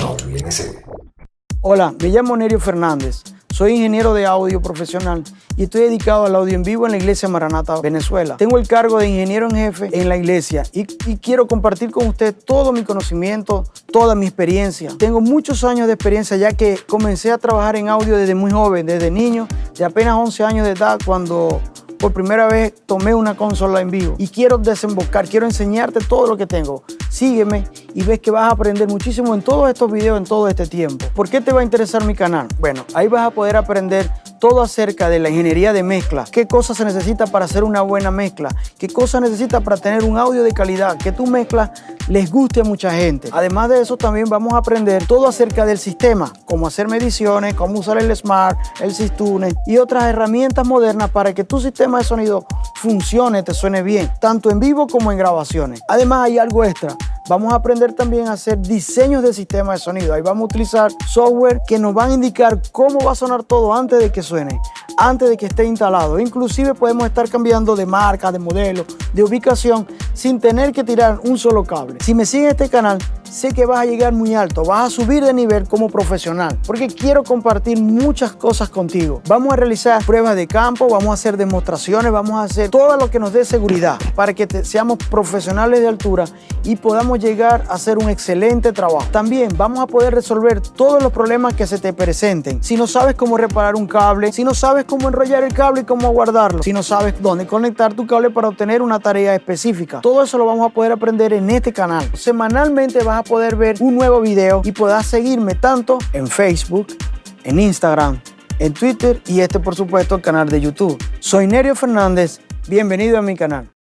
Audio INC. Hola, me llamo Nerio Fernández, soy ingeniero de audio profesional y estoy dedicado al audio en vivo en la Iglesia Maranatha, Venezuela. Tengo el cargo de ingeniero en jefe en la iglesia y quiero compartir con usted todo mi conocimiento, toda mi experiencia. Tengo muchos años de experiencia ya que comencé a trabajar en audio desde muy joven, desde niño, de apenas 11 años de edad, cuando por primera vez tomé una consola en vivo y quiero desembocar, quiero enseñarte todo lo que tengo. Sígueme y ves que vas a aprender muchísimo en todos estos videos, en todo este tiempo. ¿Por qué te va a interesar mi canal? Bueno, ahí vas a poder aprender todo acerca de la ingeniería de mezcla, qué cosas se necesita para hacer una buena mezcla, qué cosas necesitas para tener un audio de calidad, que tu mezcla les guste a mucha gente. Además de eso, también vamos a aprender todo acerca del sistema, cómo hacer mediciones, cómo usar el Smart, el Systune y otras herramientas modernas para que tu sistema de sonido funcione, te suene bien, tanto en vivo como en grabaciones. Además, hay algo extra. Vamos a aprender también a hacer diseños de sistemas de sonido. Ahí vamos a utilizar software que nos van a indicar cómo va a sonar todo antes de que suene, antes de que esté instalado. Inclusive podemos estar cambiando de marca, de modelo, de ubicación sin tener que tirar un solo cable. Si me sigues en este canal, sé que vas a llegar muy alto, vas a subir de nivel como profesional, porque quiero compartir muchas cosas contigo. Vamos a realizar pruebas de campo, vamos a hacer demostraciones, vamos a hacer todo lo que nos dé seguridad para que seamos profesionales de altura y podamos llegar a hacer un excelente trabajo. También vamos a poder resolver todos los problemas que se te presenten. Si no sabes cómo reparar un cable, si no sabes cómo enrollar el cable y cómo guardarlo, si no sabes dónde conectar tu cable para obtener una tarea específica, todo eso lo vamos a poder aprender en este canal. Semanalmente vas a poder ver un nuevo video y podrás seguirme tanto en Facebook, en Instagram, en Twitter y por supuesto el canal de YouTube. Soy Nerio Fernández, bienvenido a mi canal.